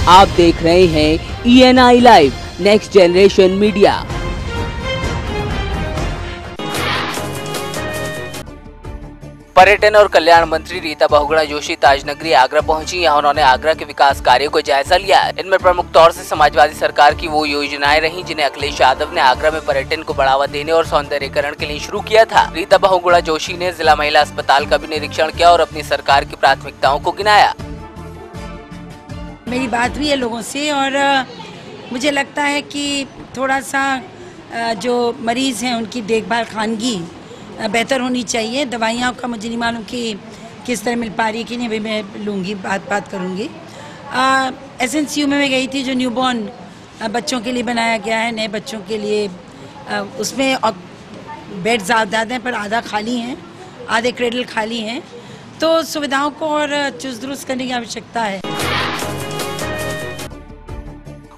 आप देख रहे हैं ENI live next generation media. पर्यटन और कल्याण मंत्री रीता बहुगुणा जोशी ताजनगरी आगरा पहुंची। यहां उन्होंने आगरा के विकास कार्यों को जायजा लिया। इनमें प्रमुख तौर से समाजवादी सरकार की वो योजनाएं रहीं जिन्हें अखिलेश यादव ने आगरा में पर्यटन को बढ़ावा देने और सौंदर्यीकरण के लिए शुरू किया था। रीता बहुगुणा जोशी ने जिला महिला अस्पताल का भी निरीक्षण किया और अपनी सरकार की प्राथमिकताओं को गिनाया। मेरी बात हुई है लोगों से और मुझे लगता है कि थोड़ा सा जो मरीज़ हैं उनकी देखभाल खानगी बेहतर होनी चाहिए। दवाइयाँ का मुझे नहीं मालूम कि किस तरह मिल पा रही है कि नहीं, भाई मैं लूँगी, बात करूँगी। SNCU में मैं गई थी जो न्यूबॉर्न बच्चों के लिए बनाया गया है, नए बच्चों के लिए। उसमें बेड ज़्यादा हैं पर आधा खाली हैं, आधे क्रेडल खाली हैं, तो सुविधाओं को और चुस्त दुरुस्त करने की आवश्यकता है।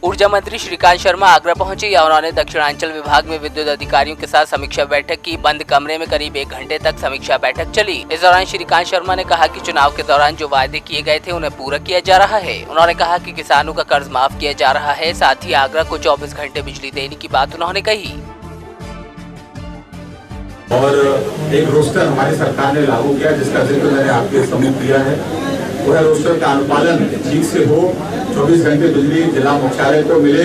ऊर्जा मंत्री श्रीकांत शर्मा आगरा पहुंचे। या उन्होंने दक्षिणांचल विभाग में विद्युत अधिकारियों के साथ समीक्षा बैठक की। बंद कमरे में करीब 1 घंटे तक समीक्षा बैठक चली। इस दौरान श्रीकांत शर्मा ने कहा कि चुनाव के दौरान जो वायदे किए गए थे उन्हें पूरा किया जा रहा है। उन्होंने कहा कि किसानों का कर्ज माफ किया जा रहा है। साथ ही आगरा को 24 घंटे बिजली देने की बात उन्होंने कही। और एक रोस्टर हमारी सरकार ने लागू किया जिसका जिक्र मैंने आपके सम्मुख किया है। वह रोस्टर का अनुपालन ठीक से हो। 24 घंटे बिजली जिला मुख्यालय को मिले,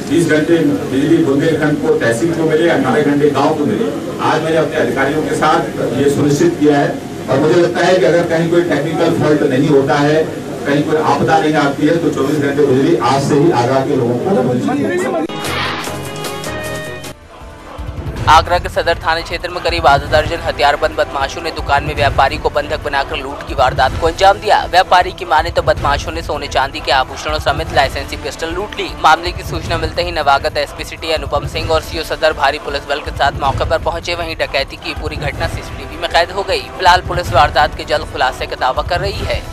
20 घंटे बिजली बुंदेलखंड को तहसील को मिले, 18 घंटे गांव को मिले। आज मैंने अपने अधिकारियों के साथ ये सुनिश्चित किया है और मुझे लगता है कि अगर कहीं कोई टेक्निकल फॉल्ट नहीं होता है, कहीं कोई आपदा नहीं आती है, तो 24 घंटे बिजली आज से ही आगरा के लोगों को। आगरा के सदर थाने क्षेत्र में करीब आधा दर्जन हथियारबंद बदमाशों ने दुकान में व्यापारी को बंधक बनाकर लूट की वारदात को अंजाम दिया। व्यापारी की माने तो बदमाशों ने सोने चांदी के आभूषणों समेत लाइसेंसी पिस्टल लूट ली। मामले की सूचना मिलते ही नवागत SP सिटी अनुपम सिंह और CO सदर भारी पुलिस बल के साथ मौके पर पहुंचे। वहीं डकैती की पूरी घटना CCTV में कैद हो गई। फिलहाल पुलिस वारदात के जल्द खुलासे का दावा कर रही है।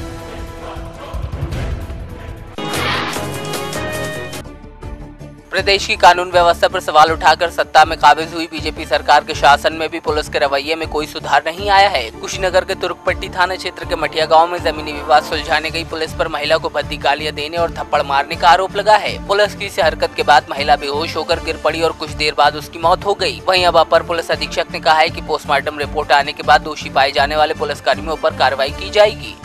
प्रदेश की कानून व्यवस्था पर सवाल उठाकर सत्ता में काबिज हुई बीजेपी सरकार के शासन में भी पुलिस के रवैये में कोई सुधार नहीं आया है। कुशीनगर के तुर्कपट्टी थाना क्षेत्र के मठिया गांव में जमीनी विवाद सुलझाने गई पुलिस पर महिला को भद्दी गालियां देने और थप्पड़ मारने का आरोप लगा है। पुलिस की इस हरकत के बाद महिला बेहोश होकर गिर पड़ी और कुछ देर बाद उसकी मौत हो गई। वहीं अब अपर पुलिस अधीक्षक ने कहा है कि पोस्टमार्टम रिपोर्ट आने के बाद दोषी पाए जाने वाले पुलिसकर्मियों पर कार्रवाई की जाएगी।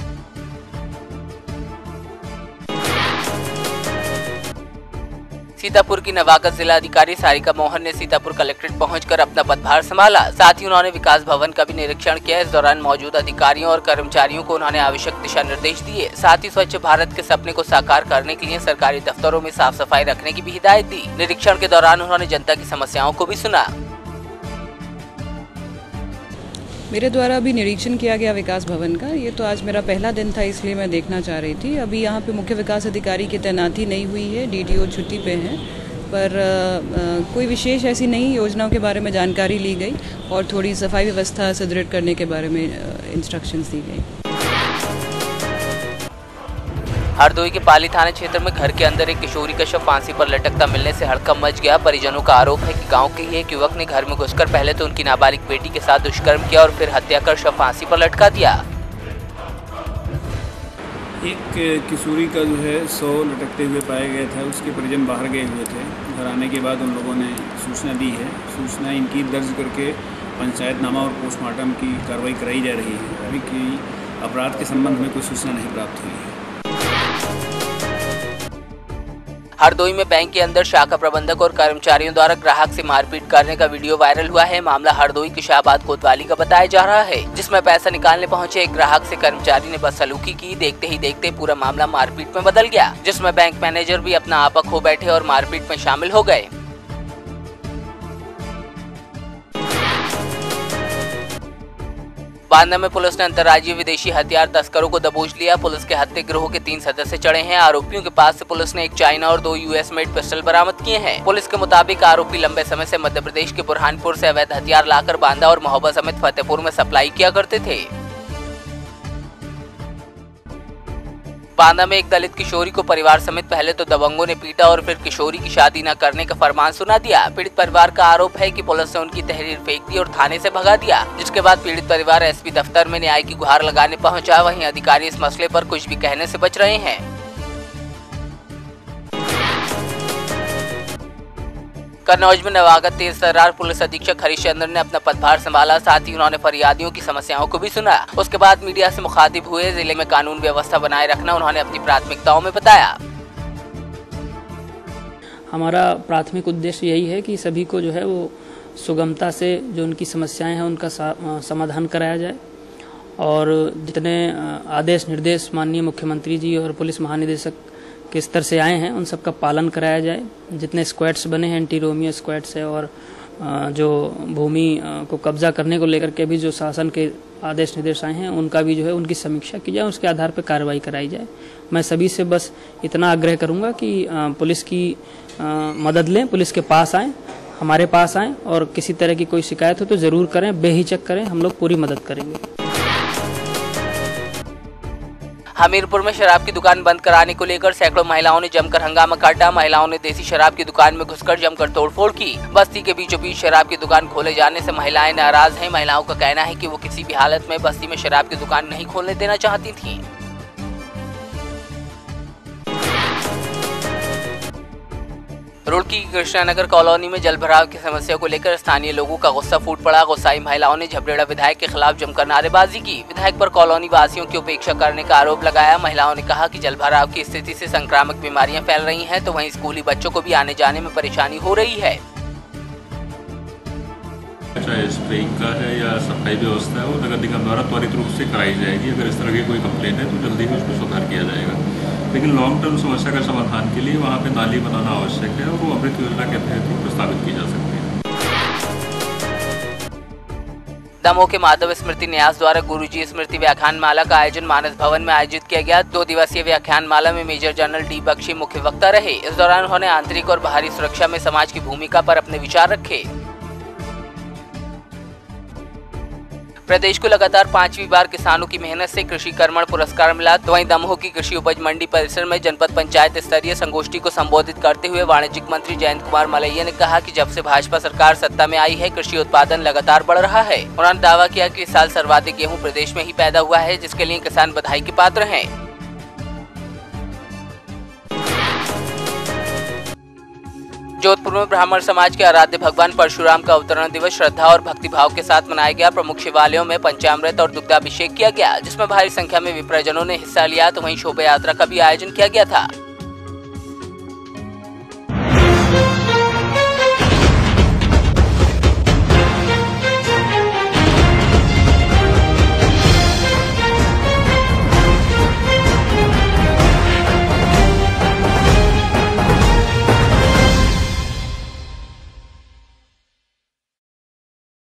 सीतापुर की नवागत जिला अधिकारी सारिका मोहन ने सीतापुर कलेक्ट्रेट पहुंचकर अपना पदभार संभाला। साथ ही उन्होंने विकास भवन का भी निरीक्षण किया। इस दौरान मौजूद अधिकारियों और कर्मचारियों को उन्होंने आवश्यक दिशा निर्देश दिए। साथ ही स्वच्छ भारत के सपने को साकार करने के लिए सरकारी दफ्तरों में साफ सफाई रखने की भी हिदायत दी। निरीक्षण के दौरान उन्होंने जनता की समस्याओं को भी सुना। मेरे द्वारा अभी निरीक्षण किया गया विकास भवन का। ये तो आज मेरा पहला दिन था, इसलिए मैं देखना चाह रही थी। अभी यहाँ पे मुख्य विकास अधिकारी की तैनाती नहीं हुई है, DDO छुट्टी पे हैं, पर कोई विशेष ऐसी नई योजनाओं के बारे में जानकारी ली गई और थोड़ी सफाई व्यवस्था सुदृढ़ करने के बारे में इंस्ट्रक्शंस दी गई। हरदोई के पाली थाना क्षेत्र में घर के अंदर एक किशोरी का शव फांसी पर लटकता मिलने से हड़कंप मच गया। परिजनों का आरोप है कि गांव के ही एक युवक ने घर में घुसकर पहले तो उनकी नाबालिग बेटी के साथ दुष्कर्म किया और फिर हत्या कर शव फांसी पर लटका दिया। एक किशोरी का जो है शव लटकते हुए पाया गया था। उसके परिजन बाहर गए हुए थे। घर आने के बाद उन लोगों ने सूचना दी है। सूचना इनकी दर्ज करके पंचायतनामा और पोस्टमार्टम की कार्रवाई कराई जा रही है। अभी की अपराध के संबंध में कोई सूचना नहीं प्राप्त हुई है। हरदोई में बैंक के अंदर शाखा प्रबंधक और कर्मचारियों द्वारा ग्राहक से मारपीट करने का वीडियो वायरल हुआ है। मामला हरदोई के शाहबाद कोतवाली का बताया जा रहा है, जिसमें पैसा निकालने पहुंचे एक ग्राहक से कर्मचारी ने बदसलूकी की। देखते ही देखते पूरा मामला मारपीट में बदल गया, जिसमें बैंक मैनेजर भी अपना आपा खो बैठे और मारपीट में शामिल हो गए। बांदा में पुलिस ने अंतर्राज्यीय विदेशी हथियार तस्करों को दबोच लिया। पुलिस के हत्या गिरोह के 3 सदस्य चढ़े हैं। आरोपियों के पास से पुलिस ने एक चाइना और 2 US मेड पिस्टल बरामद किए हैं। पुलिस के मुताबिक आरोपी लंबे समय से मध्य प्रदेश के बुरहानपुर से अवैध हथियार लाकर बांदा और महोबा समेत फतेहपुर में सप्लाई किया करते थे। बांदा में एक दलित किशोरी को परिवार समेत पहले तो दबंगों ने पीटा और फिर किशोरी की शादी न करने का फरमान सुना दिया। पीड़ित परिवार का आरोप है कि पुलिस ने उनकी तहरीर फेंक दी और थाने से भगा दिया, जिसके बाद पीड़ित परिवार SP दफ्तर में न्याय की गुहार लगाने पहुंचा। वहीं अधिकारी इस मसले पर कुछ भी कहने से बच रहे हैं। कन्नौज में नवागत तेज तर्रार पुलिस अधीक्षक हरिश्चंद्र ने अपना पदभार संभाला। साथ ही उन्होंने फरियादियों की समस्याओं को भी सुना। उसके बाद मीडिया से मुखातिब हुए। जिले में कानून व्यवस्था बनाए रखना उन्होंने अपनी प्राथमिकताओं में बताया। हमारा प्राथमिक उद्देश्य यही है कि सभी को जो है वो सुगमता से जो उनकी समस्याएं हैं उनका समाधान कराया जाए और जितने आदेश निर्देश माननीय मुख्यमंत्री जी और पुलिस महानिदेशक के स्तर से आए हैं उन सब का पालन कराया जाए। जितने स्क्वाड्स बने हैं, एंटी रोमियो स्क्वाड्स है और जो भूमि को कब्जा करने को लेकर के भी जो शासन के आदेश निर्देश आए हैं उनका भी जो है उनकी समीक्षा की जाए, उसके आधार पर कार्रवाई कराई जाए। मैं सभी से बस इतना आग्रह करूंगा कि पुलिस की मदद लें, पुलिस के पास आएँ, हमारे पास आएँ और किसी तरह की कोई शिकायत हो तो ज़रूर करें, बेहिचक करें, हम लोग पूरी मदद करेंगे। हमीरपुर में शराब की दुकान बंद कराने को लेकर सैकड़ों महिलाओं ने जमकर हंगामा काटा। महिलाओं ने देसी शराब की दुकान में घुसकर जमकर तोड़फोड़ की। बस्ती के बीचों बीच शराब की दुकान खोले जाने से महिलाएं नाराज हैं। महिलाओं का कहना है कि वो किसी भी हालत में बस्ती में शराब की दुकान नहीं खोलने देना चाहती थी। रुड़की की कृष्णानगर कॉलोनी में जलभराव की समस्या को लेकर स्थानीय लोगों का गुस्सा फूट पड़ा। गुस्साई महिलाओं ने झबरेड़ा विधायक के खिलाफ जमकर नारेबाजी की। विधायक पर कॉलोनी वासियों की उपेक्षा करने का आरोप लगाया। महिलाओं ने कहा कि जलभराव की स्थिति से संक्रामक बीमारियां फैल रही हैं, तो वहीं स्कूली बच्चों को भी आने जाने में परेशानी हो रही है। चाहे स्प्रेइंग का है या सफाई व्यवस्था है वो नगर निगम द्वारा त्वरित रूप से कराई जाएगी। अगर इस तरह की कोई कंप्लेन है तो जल्दी ही उसमें सुधार किया जाएगा। लेकिन लॉन्ग टर्म समस्या का समाधान के लिए वहाँ पे नाली बनाना आवश्यक है और वो अमृत योजना के तहत ही प्रस्तावित की जा सकती है। दमोह के माधव स्मृति न्यास द्वारा गुरुजी स्मृति व्याख्यान माला का आयोजन मानस भवन में आयोजित किया गया। 2 दिवसीय व्याख्यान माला में मेजर जनरल डी बख्शी मुख्य वक्ता रहे। इस दौरान उन्होंने आंतरिक और बाहरी सुरक्षा में समाज की भूमिका पर अपने विचार रखे। प्रदेश को लगातार 5वीं बार किसानों की मेहनत से कृषि कर्मण पुरस्कार मिला। तो वहीं दमोह की कृषि उपज मंडी परिसर में जनपद पंचायत स्तरीय संगोष्ठी को संबोधित करते हुए वाणिज्यिक मंत्री जयंत कुमार मलैया ने कहा कि जब से भाजपा सरकार सत्ता में आई है कृषि उत्पादन लगातार बढ़ रहा है। उन्होंने दावा किया कि इस साल सर्वाधिक गेहूं प्रदेश में ही पैदा हुआ है, जिसके लिए किसान बधाई के पात्र हैं। जोधपुर में ब्राह्मण समाज के आराध्य भगवान परशुराम का अवतरण दिवस श्रद्धा और भक्तिभाव के साथ मनाया गया। प्रमुख शिवालयों में पंचामृत और दुग्धाभिषेक किया गया, जिसमें भारी संख्या में विप्रजनों ने हिस्सा लिया। तो वहीं शोभा यात्रा का भी आयोजन किया गया था।